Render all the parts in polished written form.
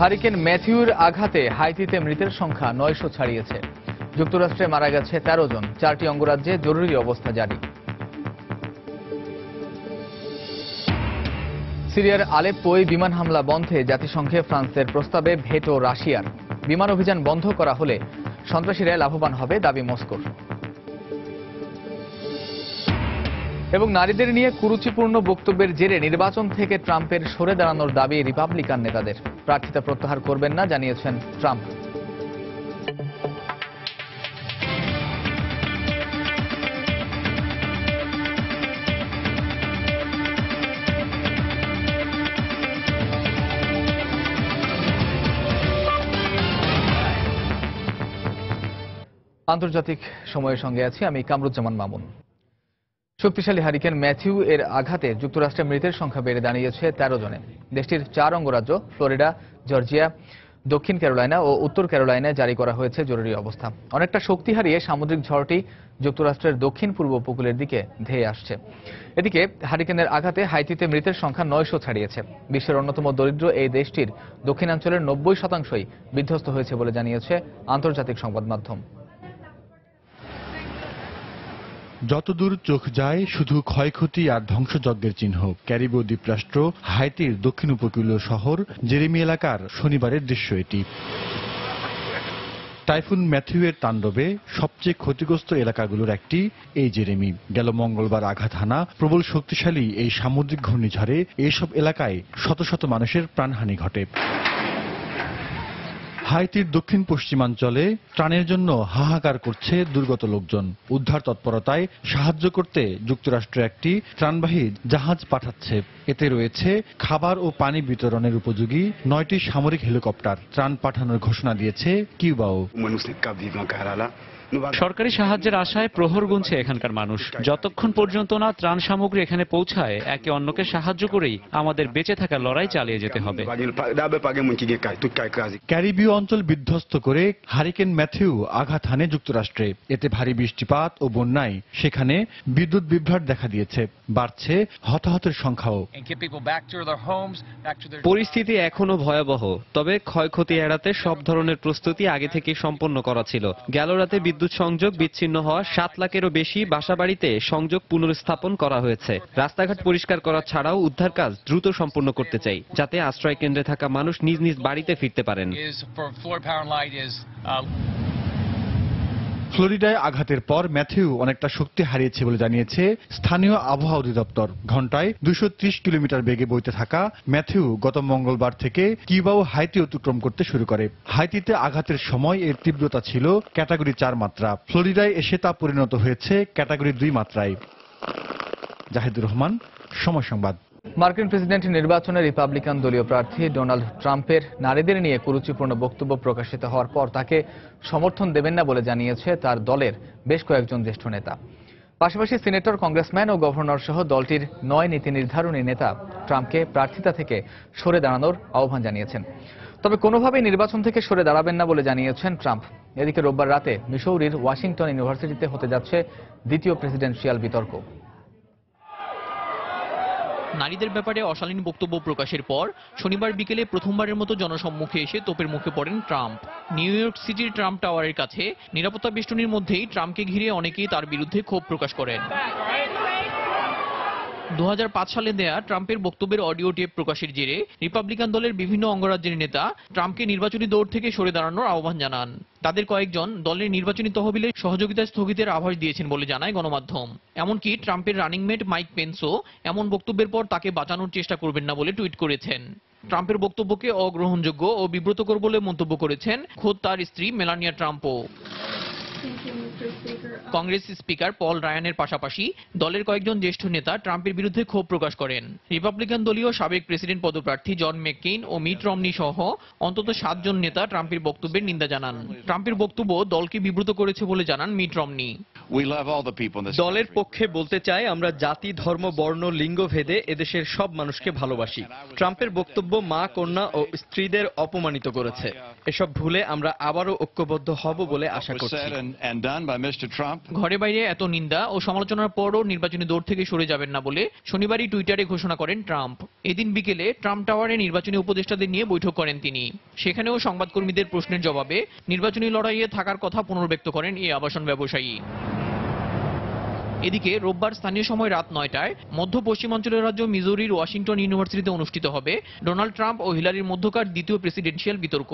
Hurricane ম্যাথিউর আঘাতে হাইতিতে মৃতের সংখ্যা ৯০০ ছাড়িয়েছে। যুক্তরাষ্ট্রে মারা গেছে ১৩ জন। ৪টি অঙ্গরাজ্যে জরুরি অবস্থা জারি। সিরিয়ার আলেপ্পোয় বিমান হামলা বন্ধে জাতিসংঘে ফ্রান্সের প্রস্তাবে ভেটো রাশিয়ার। বিমান অভিযান বন্ধ করা হলে সন্ত্রাসীরা লাভবান হবে, দাবি মস্কোর। এবং নারীদের নিয়ে কুরুচিপূর্ণ বক্তব্যের জেরে নির্বাচন থেকে ট্রাম্পের সরে দাঁড়ানোর দাবি রিপাবলিকান নেতাদের। প্রার্থিতা প্রত্যাহার করবেন না জানিয়েছেন ট্রাম্প। আন্তর্জাতিক সময়ের সঙ্গে আছি আমি কামরুজ্জামান মামুন। শক্তিশালী হারিকেন ম্যাথিউ এর আঘাতে যুক্তরাষ্ট্রে মৃতের সংখ্যা বেড়ে দাঁড়িয়েছে ১৩ জনে। দেশটির ৪ অঙ্গরাজ্য ফ্লোরিডা, জর্জিয়া, দক্ষিণ ক্যারোলাইনা ও উত্তর ক্যারোলাইনায় জারি করা হয়েছে জরুরি অবস্থা। অনেকটা শক্তি হারিয়ে সামুদ্রিক ঝড়টি যুক্তরাষ্ট্রের দক্ষিণ পূর্ব উপকূলের দিকে ধেয়ে আসছে। এদিকে হারিকেনের আঘাতে হাইতিতে মৃতের সংখ্যা ৯০০ ছাড়িয়েছে। বিশ্বের অন্যতম দরিদ্র এই দেশটির দক্ষিণাঞ্চলের ৯০% বিধ্বস্ত হয়েছে বলে জানিয়েছে আন্তর্জাতিক সংবাদ মাধ্যম। যতদূর চোখ যায় শুধু ক্ষয়ক্ষতি আর ধ্বংসযজ্ঞের চিহ্ন। ক্যারিবীয় দ্বীপরাষ্ট্র হাইতির দক্ষিণ উপকূলীয় শহর জেরেমি এলাকার শনিবারের দৃশ্য এটি। টাইফুন ম্যাথিউয়ের তাণ্ডবে সবচেয়ে ক্ষতিগ্রস্ত এলাকাগুলোর একটি এই জেরেমি। গেল মঙ্গলবার আঘাত হানা প্রবল শক্তিশালী এই সামুদ্রিক ঘূর্ণিঝড়ে এইসব এলাকায় শত শত মানুষের প্রাণহানি ঘটে। হাইতির দক্ষিণ পশ্চিমাঞ্চলে ত্রাণের জন্য হাহাকার করছে দুর্গত লোকজন। উদ্ধার তৎপরতায় সাহায্য করতে যুক্তরাষ্ট্র একটি ত্রাণবাহী জাহাজ পাঠাচ্ছে। এতে রয়েছে খাবার ও পানি বিতরণের উপযোগী ৯টি সামরিক হেলিকপ্টার। ত্রাণ পাঠানোর ঘোষণা দিয়েছে কিউবাও। সরকারি সাহায্যের আশায় প্রহর গুনছে এখানকার মানুষ। যতক্ষণ পর্যন্ত না ত্রাণ সামগ্রী এখানে পৌঁছায়, একে অন্যকে সাহায্য করেই আমাদের বেঁচে থাকার লড়াই চালিয়ে যেতে হবে। ক্যারিবীয় অঞ্চল বিধ্বস্ত করে হারিকেন ম্যাথিউ আঘাত হানে যুক্তরাষ্ট্রে। এতে ভারী বৃষ্টিপাত ও বন্যায় সেখানে বিদ্যুৎ বিভ্রাট দেখা দিয়েছে। বাড়ছে হতাহতের সংখ্যাও। পরিস্থিতি এখনো ভয়াবহ, তবে ক্ষয়ক্ষতি এড়াতে সব ধরনের প্রস্তুতি আগে থেকে সম্পন্ন করা ছিল। গেল রাতে বিদ্যুৎ সংযোগ বিচ্ছিন্ন হওয়া ৭ লাখেরও বেশি বাসাবাড়িতে সংযোগ পুনর্স্থাপন করা হয়েছে। রাস্তাঘাট পরিষ্কার করা ছাড়াও উদ্ধার কাজ দ্রুত সম্পন্ন করতে চাই, যাতে আশ্রয় কেন্দ্রে থাকা মানুষ নিজ নিজ বাড়িতে ফিরতে পারেন। ফ্লোরিডায় আঘাতের পর ম্যাথিউ অনেকটা শক্তি হারিয়েছে বলে জানিয়েছে স্থানীয় আবহাওয়া অধিদপ্তর। ঘণ্টায় ২৩০ কিলোমিটার বেগে বইতে থাকা ম্যাথিউ গত মঙ্গলবার থেকে কিউবা ও হাইতি অতিক্রম করতে শুরু করে। হাইতিতে আঘাতের সময় এর তীব্রতা ছিল ক্যাটাগরি ৪ মাত্রা। ফ্লোরিডায় এসে তা পরিণত হয়েছে ক্যাটাগরি ২ মাত্রায়। জাহিদুর রহমান, সময় সংবাদ। মার্কিন প্রেসিডেন্ট নির্বাচনে রিপাবলিকান দলীয় প্রার্থী ডোনাল্ড ট্রাম্পের নারীদের নিয়ে কুরুচিপূর্ণ বক্তব্য প্রকাশিত হওয়ার পর তাকে সমর্থন দেবেন না বলে জানিয়েছে তার দলের বেশ কয়েকজন জ্যেষ্ঠ নেতা। পাশাপাশি সিনেটর, কংগ্রেসম্যান ও গভর্নর সহ দলটির ৯ নীতি নির্ধারণী নেতা ট্রাম্পকে প্রার্থিতা থেকে সরে দাঁড়ানোর আহ্বান জানিয়েছেন। তবে কোনোভাবেই নির্বাচন থেকে সরে দাঁড়াবেন না বলে জানিয়েছেন ট্রাম্প। এদিকে রোববার রাতে মিসৌরির ওয়াশিংটন ইউনিভার্সিটিতে হতে যাচ্ছে দ্বিতীয় প্রেসিডেন্সিয়াল বিতর্ক। নারীদের ব্যাপারে অশালীন বক্তব্য প্রকাশের পর শনিবার বিকেলে প্রথমবারের মতো জনসম্মুখে এসে তোপের মুখে পড়েন ট্রাম্প। নিউ ইয়র্ক সিটির ট্রাম্প টাওয়ারের কাছে নিরাপত্তা বেষ্টনীর মধ্যেই ট্রাম্পকে ঘিরে অনেকেই তার বিরুদ্ধে ক্ষোভ প্রকাশ করেন। ২০০৫ সালে দেয়া ট্রাম্পের বক্তব্যের অডিও টেপ প্রকাশের জেরে রিপাবলিকান দলের বিভিন্ন অঙ্গরাজ্যের নেতা ট্রাম্পকে নির্বাচনী দৌড় থেকে সরে দাঁড়ানোর আহ্বান জানান। তাদের কয়েকজন দলের নির্বাচনী তহবিলে সহযোগিতা স্থগিতের আভাস দিয়েছেন বলে জানায় গণমাধ্যম। এমনকি ট্রাম্পের রানিং মেট মাইক পেন্সও এমন বক্তব্যের পর তাকে বাঁচানোর চেষ্টা করবেন না বলে টুইট করেছেন। ট্রাম্পের বক্তব্যকে অগ্রহণযোগ্য ও বিব্রতকর বলে মন্তব্য করেছেন খোদ তার স্ত্রী মেলানিয়া ট্রাম্পও। কংগ্রেস স্পিকার পল রায়ানের পাশাপাশি দলের কয়েকজন জ্যেষ্ঠ নেতা ট্রাম্পের বিরুদ্ধে ক্ষোভ প্রকাশ করেন। রিপাবলিকান দলীয় সাবেক প্রেসিডেন্ট পদপ্রার্থী জন ম্যাককেইন ও মিট রমনি সহ অন্তত ৭ জন নেতা ট্রাম্পের বক্তব্যের নিন্দা জানান। ট্রাম্পের বক্তব্য দলকে বিব্রত করেছে বলে জানান মিট রমনি। দলের পক্ষে বলতে চাই, আমরা জাতি, ধর্ম, বর্ণ, লিঙ্গ ভেদে এদেশের সব মানুষকে ভালোবাসি। ট্রাম্পের বক্তব্য মা, কন্যা ও স্ত্রীদের অপমানিত করেছে। এসব ভুলে আমরা আবারও ঐক্যবদ্ধ হব বলে আশা was করছি। said and done by Mr. Trump. ঘরে বাইরে এত নিন্দা ও সমালোচনার পরও নির্বাচনী দৌড় থেকে সরে যাবেন না বলে শনিবারই টুইটারে ঘোষণা করেন ট্রাম্প। এদিন বিকেলে ট্রাম্প টাওয়ারে নির্বাচনী উপদেষ্টাদের নিয়ে বৈঠক করেন তিনি। সেখানেও সংবাদকর্মীদের প্রশ্নের জবাবে নির্বাচনী লড়াইয়ে থাকার কথা পুনর্ব্যক্ত করেন এই আবাসন ব্যবসায়ী। এদিকে রোববার স্থানীয় সময় রাত 9টায় মধ্য পশ্চিমাঞ্চলের রাজ্য মিজোরির ওয়াশিংটন ইউনিভার্সিটিতে অনুষ্ঠিত হবে ডোনাল্ড ট্রাম্প ও হিলারির মধ্যকার দ্বিতীয় প্রেসিডেন্সিয়াল বিতর্ক।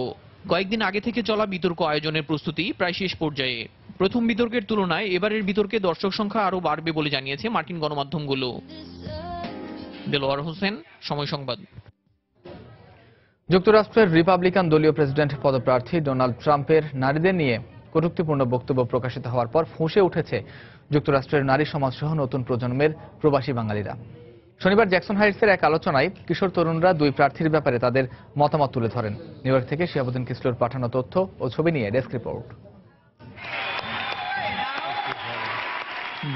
কয়েকদিন আগে থেকে চলা বিতর্ক আয়োজনের প্রস্তুতি প্রায় শেষ পর্যায়ে। প্রথম বিতর্কের তুলনায় এবারের বিতর্কে দর্শক সংখ্যা আরও বাড়বে বলে জানিয়েছে মার্কিন গণমাধ্যমগুলো। দেলোয়ার হোসেন, সময় সংবাদ। যুক্তরাষ্ট্রের রিপাবলিকান দলীয় প্রেসিডেন্ট পদপ্রার্থী ডোনাল্ড ট্রাম্পের নারীদের নিয়ে কটূক্তিপূর্ণ বক্তব্য প্রকাশিত হওয়ার পর ফুঁসে উঠেছে যুক্তরাষ্ট্রের নারী সমাজ সহ নতুন প্রজন্মের প্রবাসী বাঙালিরা। শনিবার জ্যাকসন হাইটসের এক আলোচনায় কিশোর তরুণরা দুই প্রার্থীর ব্যাপারে তাদের মতামত তুলে ধরেন। নিউ ইয়র্ক থেকে শিহাবুদ্দিন কিসলুর পাঠানো তথ্য ও ছবি নিয়ে ডেস্ক রিপোর্ট।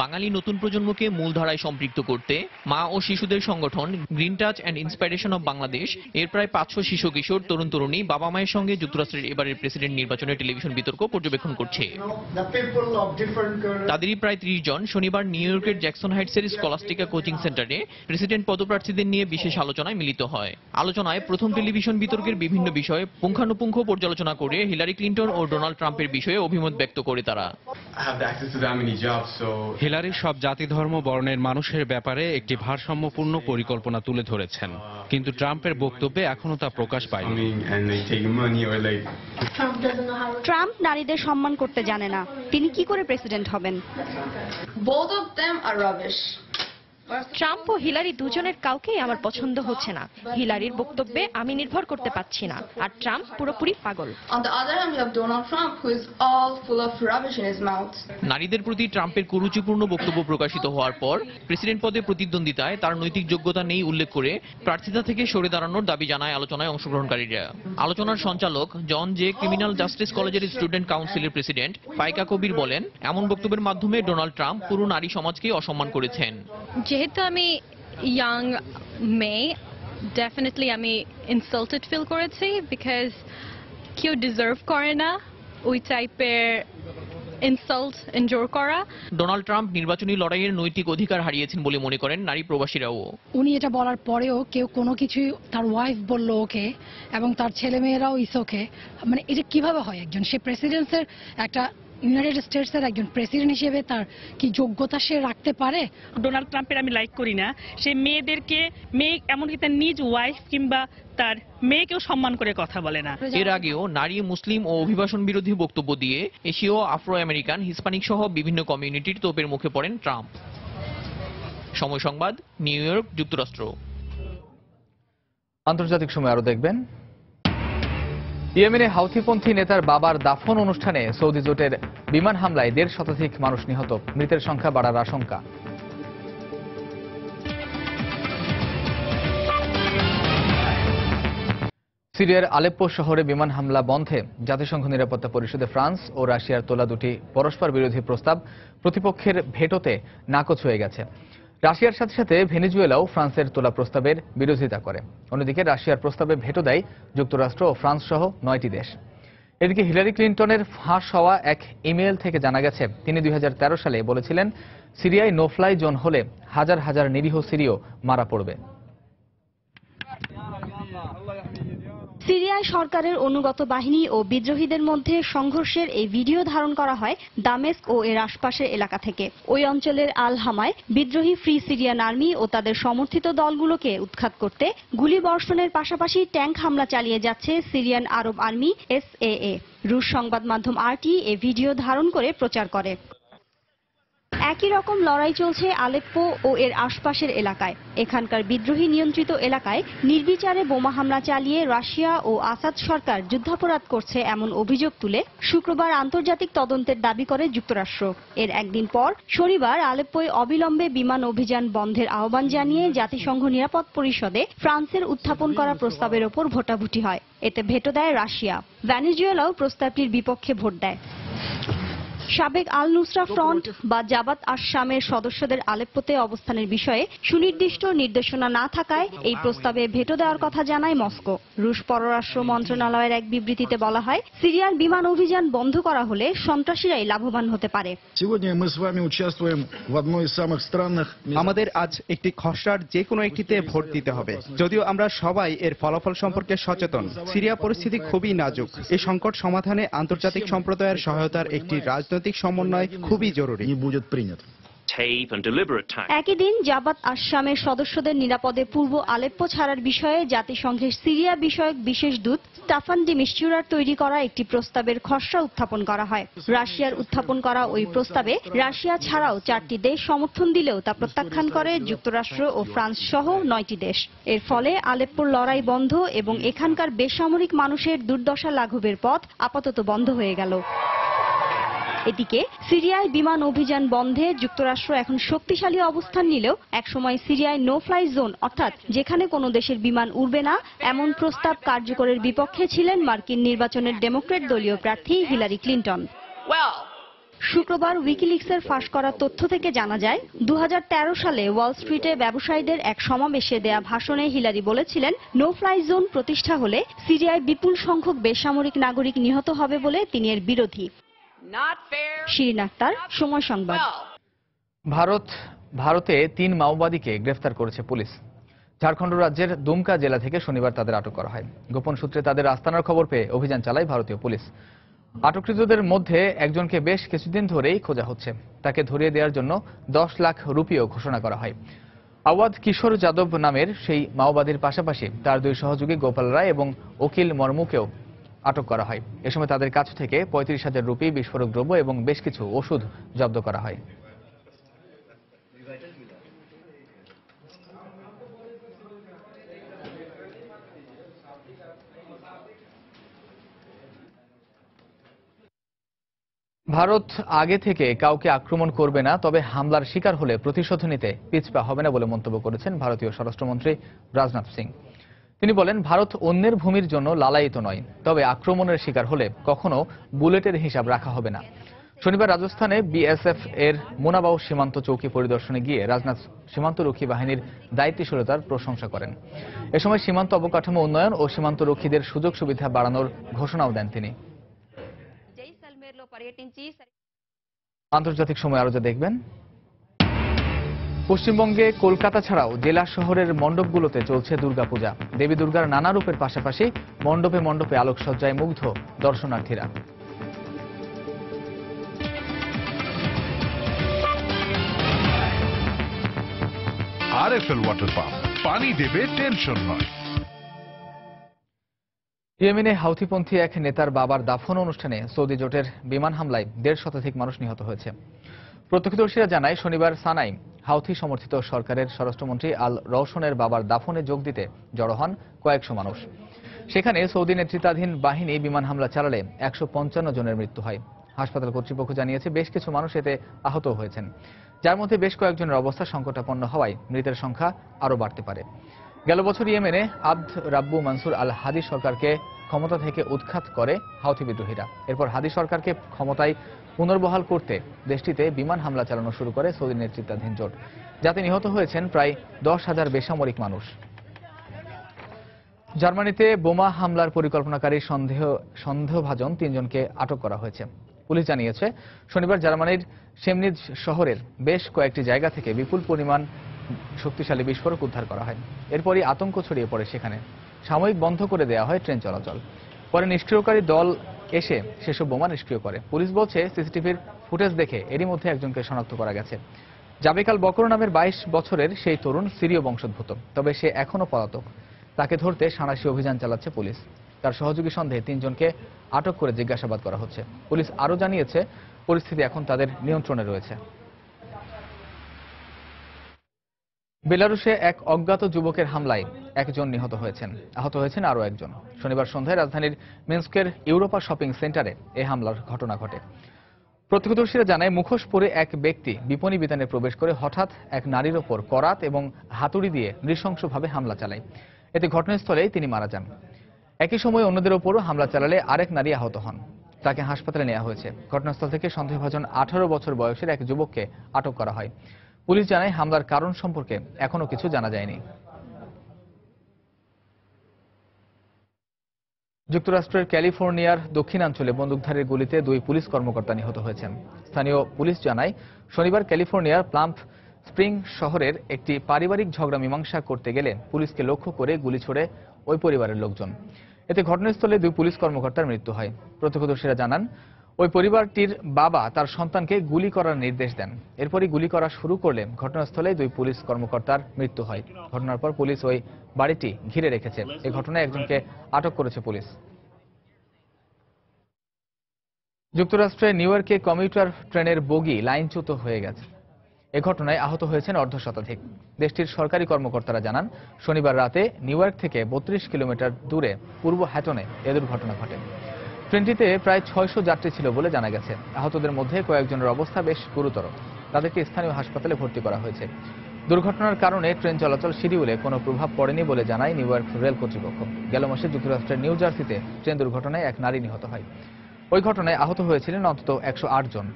বাঙালি নতুন প্রজন্মকে মূলধারায় সম্পৃক্ত করতে মা ও শিশুদের সংগঠন green touch and inspiration of Bangladesh এর প্রায় 500 শিশু কিশোর তরুণ তরুণী বাবা মায়ের সঙ্গে যুক্তরাষ্ট্রের এবারের প্রেসিডেন্ট নির্বাচনের টেলিভিশন বিতর্ক পর্যবেক্ষণ করছে। তাদেরই প্রায় 30 জন শনিবার নিউ ইয়র্কের জ্যাকসন হাইটসের স্কলাস্টিকা কোচিং সেন্টারে প্রেসিডেন্ট পদপ্রার্থীদের নিয়ে বিশেষ আলোচনায় মিলিত হয়। আলোচনায় প্রথম টেলিভিশন বিতর্কের বিভিন্ন বিষয়ে পুঙ্খানুপুঙ্খ পর্যালোচনা করে হিলারি ক্লিন্টন ও ডোনাল্ড ট্রাম্পের বিষয়ে অভিমত ব্যক্ত করে তারা। হিলারি সব জাতি ধর্ম বর্ণের মানুষের ব্যাপারে একটি ভারসাম্যপূর্ণ পরিকল্পনা তুলে ধরেছেন, কিন্তু ট্রাম্পের বক্তব্যে এখনো তা প্রকাশ পায়নি। ট্রাম্প নারীদের সম্মান করতে জানে না, তিনি কি করে প্রেসিডেন্ট হবেন? Both of them are rubbish. Trump ও হিলারি দুজনের কাউকেই আমার পছন্দ হচ্ছে না। হিলারির বক্তব্যে আমি নির্ভর করতে পারছি না, আর ট্রাম্প পুরোপুরি পাগল। On the other hand, you have Donald Trump, who is all full of rubbish in his mouth. নারীদের প্রতি ট্রাম্পের কুরুচিপূর্ণ বক্তব্য প্রকাশিত হওয়ার পর প্রেসিডেন্ট পদে প্রতিদ্বন্দ্বিতায় তার নৈতিক যোগ্যতা নেই উল্লেখ করে প্রার্থিতা থেকে সরে দাঁড়ানোর দাবি জানায় আলোচনায় অংশগ্রহণকারীরা। আলোচনার সঞ্চালক জন জে ক্রিমিনাল জাস্টিস কলেজের স্টুডেন্ট কাউন্সিলের প্রেসিডেন্ট ফাইকা কবির বলেন, এমন বক্তব্যের মাধ্যমে ডোনাল্ড ট্রাম্প পুরো নারী সমাজকে অসম্মান করেছেন। যেহেতু আমি ইয়াং মেয়ে, ডেফিনেটলি আমি ইনসাল্টেড ফিল করেছি, বিকজ কেউ ডিজার্ভ করে না ওই টাইপের ইনসাল্ট এনজোর করা। ডোনাল্ড ট্রাম্প নির্বাচনী লড়াইয়ের নৈতিক অধিকার হারিয়েছেন বলে মনে করেন নারী প্রবাসীরাও। উনি এটা বলার পরেও কেউ কোনো কিছুই, তার ওয়াইফ বললো ওকে এবং তার ছেলে মেয়েরাও ইস ওকে, মানে এটা কিভাবে হয়? একজন সে প্রেসিডেন্টের একটা ইউনাইটেড স্টেটসের একজন প্রেসিডেন্ট হিসেবে তার কি যোগ্যতা সে রাখতে পারে? ডোনাল্ড ট্রাম্পের আমি লাইক করি না। সে মেয়েদেরকে, এমনকি তার নিজ ওয়াইফ কিংবা তার মেয়েকেও সম্মান করে কথা বলে না। এর আগেও নারী, মুসলিম ও অভিবাসন বিরোধী বক্তব্য দিয়ে এশীয়, আফ্রো আমেরিকান, হিস্পানিক সহ বিভিন্ন কমিউনিটির তোপের মুখে পড়েন ট্রাম্প। সময় সংবাদ, নিউ ইয়র্ক, যুক্তরাষ্ট্র। আন্তর্জাতিক সময় আরো দেখবেন। ইয়েমেনে হাউথিপন্থী নেতার বাবার দাফন অনুষ্ঠানে সৌদি জোটের বিমান হামলায় 1.5 শতাধিক মানুষ নিহত, মৃতের সংখ্যা বাড়ার আশঙ্কা। সিরিয়ার আলেপ্পো শহরে বিমান হামলা বন্ধে জাতিসংঘ নিরাপত্তা পরিষদে ফ্রান্স ও রাশিয়ার তোলা দুটি পরস্পর বিরোধী প্রস্তাব প্রতিপক্ষের ভেটোতে নাকচ হয়ে গেছে। রাশিয়ার সাথে সাথে ভেনেজুয়েলাও ফ্রান্সের তোলা প্রস্তাবের বিরোধিতা করে। অন্যদিকে রাশিয়ার প্রস্তাবে ভেটো দেয় যুক্তরাষ্ট্র ও ফ্রান্স সহ 9টি দেশ। এদিকে হিলারি ক্লিন্টনের ফাঁস হওয়া এক ইমেল থেকে জানা গেছে তিনি 2013 সালে বলেছিলেন সিরিয়ায় নো ফ্লাই জোন হলে হাজার হাজার নিরীহ সিরীয় মারা পড়বে। সিরিয়ায় সরকারের অনুগত বাহিনী ও বিদ্রোহীদের মধ্যে সংঘর্ষের এই ভিডিও ধারণ করা হয় দামেস্ক ও এর আশপাশের এলাকা থেকে। ওই অঞ্চলের আল হামায় বিদ্রোহী ফ্রি সিরিয়ান আর্মি ও তাদের সমর্থিত দলগুলোকে উৎখাত করতে গুলি বর্ষণের পাশাপাশি ট্যাঙ্ক হামলা চালিয়ে যাচ্ছে সিরিয়ান আরব আর্মি SAA। রুশ সংবাদ মাধ্যম RT এ ভিডিও ধারণ করে প্রচার করে। একই রকম লড়াই চলছে আলেপ্পো ও এর আশপাশের এলাকায়। এখানকার বিদ্রোহী নিয়ন্ত্রিত এলাকায় নির্বিচারে বোমা হামলা চালিয়ে রাশিয়া ও আসাদ সরকার যুদ্ধাপরাধ করছে এমন অভিযোগ তুলে শুক্রবার আন্তর্জাতিক তদন্তের দাবি করে যুক্তরাষ্ট্র। এর একদিন পর শনিবার আলেপ্পোয় অবিলম্বে বিমান অভিযান বন্ধের আহ্বান জানিয়ে জাতিসংঘ নিরাপদ পরিষদে ফ্রান্সের উত্থাপন করা প্রস্তাবের ওপর ভোটাভুটি হয়। এতে ভেটো দেয় রাশিয়া। ভেনেজুয়েলাও প্রস্তাবটির বিপক্ষে ভোট দেয়। সাবেক আল নুসরা ফ্রন্ট বা জাবাত আশ-শামের সদস্যদের আলেপ্পোতে অবস্থানের বিষয়ে সুনির্দিষ্ট নির্দেশনা না থাকায় এই প্রস্তাবে ভেটো দেওয়ার কথা জানায় মস্কো। রুশ পররাষ্ট্র মন্ত্রণালয়ের এক বিবৃতিতে বলা হয়, সিরিয়ার বিমান অভিযান বন্ধ করা হলে সন্ত্রাসীরাই লাভবান হতে পারে। আমাদের আজ একটি খসড়ার যে কোনো একটিতে ভোট দিতে হবে। যদিও আমরা সবাই এর ফলাফল সম্পর্কে সচেতন, সিরিয়া পরিস্থিতি খুবই নাজুক। এই সংকট সমাধানে আন্তর্জাতিক সম্প্রদায়ের সহায়তার একটি রাজনৈতিক সমন্বয় খুবই জরুরি। একই দিন জাবাত আশ-শামের সদস্যদের নিরাপদে পূর্ব আলেপ্পো ছাড়ার বিষয়ে জাতিসংঘের সিরিয়া বিষয়ক বিশেষ দূত স্টাফান ডি মিস্চুরার তৈরি করা একটি প্রস্তাবের খসড়া উত্থাপন করা হয়। রাশিয়ার উত্থাপন করা ওই প্রস্তাবে রাশিয়া ছাড়াও 4টি দেশ সমর্থন দিলেও তা প্রত্যাখ্যান করে যুক্তরাষ্ট্র ও ফ্রান্স সহ 9টি দেশ। এর ফলে আলেপ্পোর লড়াই বন্ধ এবং এখানকার বেসামরিক মানুষের দুর্দশা লাঘবের পথ আপাতত বন্ধ হয়ে গেল। এদিকে সিরিয়ায় বিমান অভিযান বন্ধে যুক্তরাষ্ট্র এখন শক্তিশালী অবস্থান নিলেও একসময় সিরিয়ায় নো ফ্লাই জোন অর্থাৎ যেখানে কোনো দেশের বিমান উড়বে না এমন প্রস্তাব কার্যকরের বিপক্ষে ছিলেন মার্কিন নির্বাচনের ডেমোক্র্যাট দলীয় প্রার্থী হিলারি ক্লিনটন। শুক্রবার উইকিলিক্সের ফাঁস করা তথ্য থেকে জানা যায় 2013 সালে ওয়াল স্ট্রিটে ব্যবসায়ীদের এক সমাবেশে দেয়া ভাষণে হিলারি বলেছিলেন, নো ফ্লাই জোন প্রতিষ্ঠা হলে সিরিয়ায় বিপুল সংখ্যক বেসামরিক নাগরিক নিহত হবে বলে তিনি এর বিরোধী। শিরিন আক্তার, সময় সংবাদ। ভারতে 3 মাওবাদীকে গ্রেফতার করেছে পুলিশ। ঝাড়খণ্ড রাজ্যের দুমকা জেলা থেকে শনিবার তাদের আটক করা হয়। গোপন সূত্রে তাদের আস্তানার খবর পেয়ে অভিযান চালায় ভারতীয় পুলিশ। আটককৃতদের মধ্যে একজনকে বেশ কিছুদিন ধরেই খোঁজা হচ্ছে। তাকে ধরিয়ে দেওয়ার জন্য 10 লাখ রুপিও ঘোষণা করা হয়। আওয়াজ কিশোর যাদব নামের সেই মাওবাদীর পাশাপাশি তার 2 সহযোগী গোপাল রায় এবং অখিল মর্মুকেও আটক করা হয়। এ সময় তাদের কাছ থেকে 35,000 রুপি, বিস্ফোরক দ্রব্য এবং বেশ কিছু ওষুধ জব্দ করা হয়। ভারত আগে থেকে কাউকে আক্রমণ করবে না, তবে হামলার শিকার হলে প্রতিশোধ নিতে পিছপা হবে না বলে মন্তব্য করেছেন ভারতীয় স্বরাষ্ট্রমন্ত্রী রাজনাথ সিং। তিনি বলেন, ভারত অন্যের ভূমির জন্য লালায়িত নয়, তবে আক্রমণের শিকার হলে কখনো বুলেটের হিসাব রাখা হবে না। শনিবার রাজস্থানে বিএসএফ এর মোনাবাও সীমান্ত চৌকি পরিদর্শনে গিয়ে রাজনাথ সীমান্তরক্ষী বাহিনীর দায়িত্বশীলতার প্রশংসা করেন। এ সময় সীমান্ত অবকাঠামো উন্নয়ন ও সীমান্তরক্ষীদের সুযোগ সুবিধা বাড়ানোর ঘোষণাও দেন তিনি। আন্তর্জাতিক সময় আরো যা দেখবেন, পশ্চিমবঙ্গে কলকাতা ছাড়াও জেলা শহরের মণ্ডপগুলোতে চলছে দুর্গাপূজা। দেবী দুর্গার নানা রূপের পাশাপাশি মণ্ডপে মণ্ডপে আলোকসজ্জায় মুগ্ধ দর্শনার্থীরা। আরএফএল ওয়াটার পাম্প, পানি দেবে টেনশন নয়। ইয়েমেনে হাউথিপন্থী এক নেতার বাবার দাফন অনুষ্ঠানে সৌদি জোটের বিমান হামলায় 1.5 শতাধিক মানুষ নিহত হয়েছে। প্রত্যক্ষদর্শীরা জানায়, শনিবার সানাই হাউথি সমর্থিত সরকারের স্বরাষ্ট্রমন্ত্রী আল রওশনের বাবার দাফনে যোগ দিতে জড়ো হন কয়েকশো মানুষ। সেখানে সৌদি নেতৃত্বাধীন বাহিনী বিমান হামলা চালালে 155 জনের মৃত্যু হয়। হাসপাতাল কর্তৃপক্ষ জানিয়েছে বেশ কিছু মানুষ এতে আহত হয়েছেন, যার মধ্যে বেশ কয়েকজনের অবস্থা সংকটাপন্ন হওয়ায় মৃতের সংখ্যা আরও বাড়তে পারে। গেল বছর ইয়েমেনে আব্দ রাব্বু মানসুর আল হাদি সরকারকে ক্ষমতা থেকে উৎখাত করে হাউথি বিদ্রোহীরা। এরপর হাদি সরকারকে ক্ষমতায় পুনর্বহাল করতে দেশটিতে বিমান হামলা চালানো শুরু করে সৌদি নেতৃত্বাধীন জোট, যাতে নিহত হয়েছেন প্রায় 10,000 বেসামরিক মানুষ। জার্মানিতে বোমা হামলার পরিকল্পনাকারী সন্দেহভাজন 3 জনকে আটক করা হয়েছে। পুলিশ জানিয়েছে, শনিবার জার্মানির সেমনিজ শহরের বেশ কয়েকটি জায়গা থেকে বিপুল পরিমাণ শক্তিশালী বিস্ফোরক উদ্ধার করা হয়। এরপরই আতঙ্ক ছড়িয়ে পড়ে সেখানে। সাময়িক বন্ধ করে দেওয়া হয় ট্রেন চলাচল। পরে নিষ্ক্রিয়কারী দল এসে সেসব বোমা নিষ্ক্রিয় করে। পুলিশ বলছে, সিসিটিভির ফুটেজ দেখে এরই মধ্যে একজনকে শনাক্ত করা গেছে। জাবেকাল বকর নামের 22 বছরের সেই তরুণ সিরীয় বংশোদ্ভূত, তবে সে এখনও পলাতক। তাকে ধরতে সাঁড়াশি অভিযান চালাচ্ছে পুলিশ। তার সহযোগী সন্দেহে 3 জনকে আটক করে জিজ্ঞাসাবাদ করা হচ্ছে। পুলিশ আরও জানিয়েছে, পরিস্থিতি এখন তাদের নিয়ন্ত্রণে রয়েছে। বেলারুশে এক অজ্ঞাত যুবকের হামলায় 1 জন নিহত হয়েছেন, আহত হয়েছেন আরও 1 জন। শনিবার সন্ধ্যায় রাজধানীর মিন্স্কের ইউরোপা শপিং সেন্টারে এই হামলার ঘটনা ঘটে। প্রত্যক্ষদর্শীরা জানায়, মুখোশ পরে এক ব্যক্তি বিপণী বিতানে প্রবেশ করে হঠাৎ এক নারীর ওপর করাত এবং হাতুড়ি দিয়ে নৃশংসভাবে হামলা চালায়। এতে ঘটনাস্থলেই তিনি মারা যান। একই সময় অন্যদের ওপরও হামলা চালালে আরেক নারী আহত হন। তাকে হাসপাতালে নেওয়া হয়েছে। ঘটনাস্থল থেকে সন্দেহভাজন 18 বছর বয়সের এক যুবককে আটক করা হয়। পুলিশ জানায় হামলার কারণ সম্পর্কে এখনো কিছু জানা যায়নি। যুক্তরাষ্ট্রের ক্যালিফোর্নিয়ার দক্ষিণাঞ্চলে বন্দুকধারীর গুলিতে 2 পুলিশ কর্মকর্তা নিহত হয়েছেন। স্থানীয় পুলিশ জানায় শনিবার ক্যালিফোর্নিয়ার প্লাম্প স্প্রিং শহরের একটি পারিবারিক ঝগড়া মীমাংসা করতে গেলে পুলিশকে লক্ষ্য করে গুলি ছোড়ে ওই পরিবারের লোকজন। এতে ঘটনাস্থলে 2 পুলিশ কর্মকর্তার মৃত্যু হয়। প্রত্যক্ষদর্শীরা জানান ওই পরিবারটির বাবা তার সন্তানকে গুলি করার নির্দেশ দেন। এরপরই গুলি করা শুরু করলে ঘটনাস্থলে 2 পুলিশ কর্মকর্তার মৃত্যু হয়। ঘটনার পর পুলিশ ওই বাড়িটি ঘিরে রেখেছে। এই ঘটনায় একজনকে আটক করেছে পুলিশ। যুক্তরাষ্ট্রে নিউ ইয়র্কে কমিউটার ট্রেনের বগি লাইনচ্যুত হয়ে গেছে। এ ঘটনায় আহত হয়েছেন অর্ধশতাধিক। দেশটির সরকারি কর্মকর্তারা জানান শনিবার রাতে নিউ ইয়র্ক থেকে 32 কিলোমিটার দূরে পূর্ব হ্যাটনে এ দুর্ঘটনা ঘটে। ট্রেনটিতে প্রায় 600 যাত্রী ছিল বলে জানা গেছে। আহতদের মধ্যে কয়েকজনের অবস্থা বেশ গুরুতর। তাদেরকে স্থানীয় হাসপাতালে ভর্তি করা হয়েছে। দুর্ঘটনার কারণে ট্রেন চলাচল শিডিউলে কোনো প্রভাব পড়েনি বলে জানায় নিউ ইয়র্ক রেল কর্তৃপক্ষ। গেল মাসে যুক্তরাষ্ট্রের নিউ জার্সিতে ট্রেন দুর্ঘটনায় এক নারী নিহত হয়। ওই ঘটনায় আহত হয়েছিলেন অন্তত 108 জন।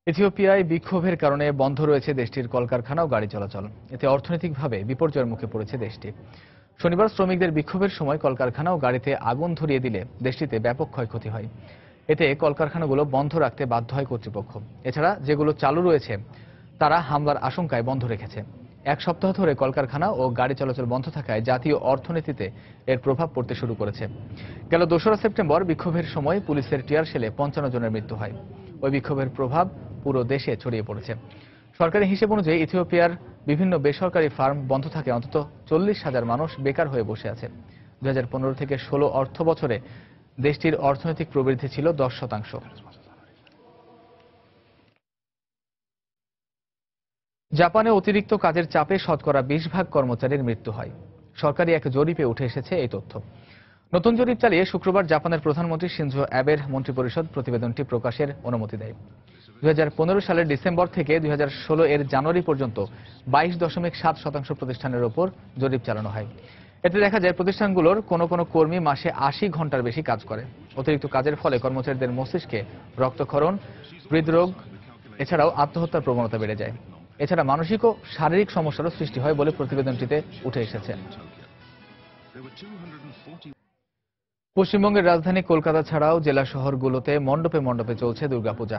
ইথিওপিয়ায় বিক্ষোভের কারণে বন্ধ রয়েছে দেশটির কলকারখানা ও গাড়ি চলাচল। এতে অর্থনৈতিকভাবে বিপর্যয়ের মুখে পড়েছে দেশটি। শনিবার শ্রমিকদের বিক্ষোভের সময় কলকারখানা ও গাড়িতে আগুন ধরিয়ে দিলে দেশটিতে ব্যাপক ক্ষয়ক্ষতি হয়। এতে কলকারখানাগুলো বন্ধ রাখতে বাধ্য হয় কর্তৃপক্ষ। এছাড়া যেগুলো চালু রয়েছে তারা হামলার আশঙ্কায় বন্ধ রেখেছে। 1 সপ্তাহ ধরে কলকারখানা ও গাড়ি চলাচল বন্ধ থাকায় জাতীয় অর্থনীতিতে এর প্রভাব পড়তে শুরু করেছে। গেল 2 সেপ্টেম্বর বিক্ষোভের সময় পুলিশের টিয়ার শেলে 55 জনের মৃত্যু হয়। ওই বিক্ষোভের প্রভাব পুরো দেশে ছড়িয়ে পড়েছে। সরকারি হিসেব অনুযায়ী ইথিওপিয়ার বিভিন্ন বেসরকারি ফার্ম বন্ধ থাকে অন্তত 40,000 মানুষ বেকার হয়ে বসে আছে। 2015 থেকে 16 অর্থ বছরে দেশটির অর্থনৈতিক প্রবৃদ্ধি ছিল 10%। জাপানে অতিরিক্ত কাজের চাপে শতকরা 20% কর্মচারীর মৃত্যু হয়। সরকারি এক জরিপে উঠে এসেছে এই তথ্য। নতুন জরিপ চালিয়ে শুক্রবার জাপানের প্রধানমন্ত্রী শিনজো অ্যাবের মন্ত্রিপরিষদ প্রতিবেদনটি প্রকাশের অনুমতি দেয়। 2015 সালের ডিসেম্বর থেকে 2016 এর জানুয়ারি পর্যন্ত 22.7% প্রতিষ্ঠানের ওপর জরিপ চালানো হয়। এতে দেখা যায় প্রতিষ্ঠানগুলোর কোনো কোনো কর্মী মাসে 80 ঘন্টার বেশি কাজ করে। অতিরিক্ত কাজের ফলে কর্মচারীদের মস্তিষ্কে রক্তক্ষরণ, হৃদরোগ এছাড়াও আত্মহত্যার প্রবণতা বেড়ে যায়। এছাড়া মানসিক ও শারীরিক সমস্যারও সৃষ্টি হয় বলে প্রতিবেদনটিতে উঠে এসেছে। পশ্চিমবঙ্গের রাজধানী কলকাতা ছাড়াও জেলা শহরগুলোতে মণ্ডপে মণ্ডপে চলছে দুর্গাপূজা।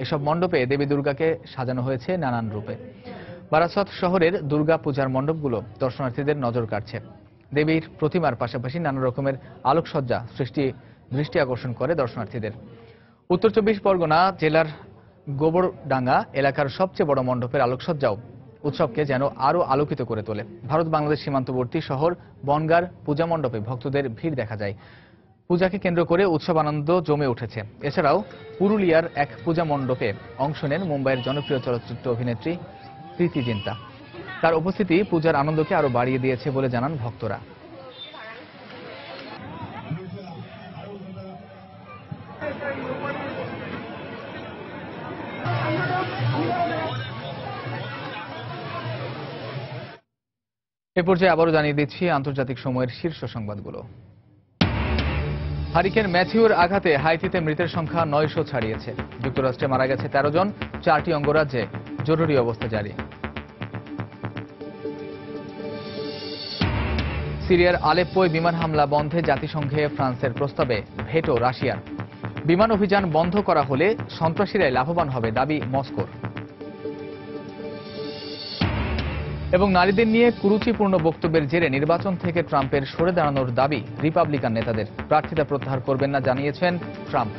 এসব মণ্ডপে দেবী দুর্গাকে সাজানো হয়েছে নানান রূপে। বারাসত শহরের দুর্গা পূজার মণ্ডপগুলো দর্শনার্থীদের নজর কাড়ছে। দেবীর প্রতিমার পাশাপাশি নানা রকমের আলোকসজ্জা দৃষ্টি আকর্ষণ করে দর্শনার্থীদের। উত্তর 24 পরগনা জেলার গোবরডাঙ্গা এলাকার সবচেয়ে বড় মণ্ডপের আলোকসজ্জাও উৎসবকে যেন আরো আলোকিত করে তোলে। ভারত বাংলাদেশ সীমান্তবর্তী শহর বনগাঁর পূজা মণ্ডপে ভক্তদের ভিড় দেখা যায়। পূজাকে কেন্দ্র করে উৎসব আনন্দ জমে উঠেছে। এছাড়াও পুরুলিয়ার এক পূজা মণ্ডপে অংশ নেন মুম্বাইয়ের জনপ্রিয় চলচ্চিত্র অভিনেত্রী প্রীতি জিন্তা। তার উপস্থিতি পূজার আনন্দকে আরো বাড়িয়ে দিয়েছে বলে জানান ভক্তরা। এ পর্যায়ে আবারও জানিয়ে দিচ্ছি আন্তর্জাতিক সময়ের শীর্ষ সংবাদগুলো। হারিকেন ম্যাথিউর আঘাতে হাইতিতে মৃতের সংখ্যা 900 ছাড়িয়েছে। যুক্তরাষ্ট্রে মারা গেছে 13 জন। 4টি অঙ্গরাজ্যে জরুরি অবস্থা জারি। সিরিয়ার আলেপ্পোয় বিমান হামলা বন্ধে জাতিসংঘে ফ্রান্সের প্রস্তাবে ভেটো রাশিয়ার। বিমান অভিযান বন্ধ করা হলে সন্ত্রাসীরাই লাভবান হবে দাবি মস্কোর। এবং নারীদের নিয়ে কুরুচিপূর্ণ বক্তব্যের জেরে নির্বাচন থেকে ট্রাম্পের সরে দাঁড়ানোর দাবি রিপাবলিকান নেতাদের। প্রার্থিতা প্রত্যাহার করবেন না জানিয়েছেন ট্রাম্প।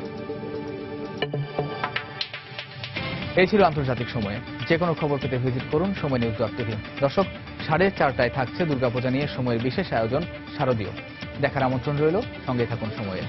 এই ছিল আন্তর্জাতিক সময়ে। যে কোনো খবর পেতে ভিজিট করুন সময়নিউজ.tv। দর্শক, 4:30টায় থাকছে দুর্গাপূজা নিয়ে সময়ের বিশেষ আয়োজন শারদীয়। দেখার আমন্ত্রণ রইল, সঙ্গে থাকুন সময়ে।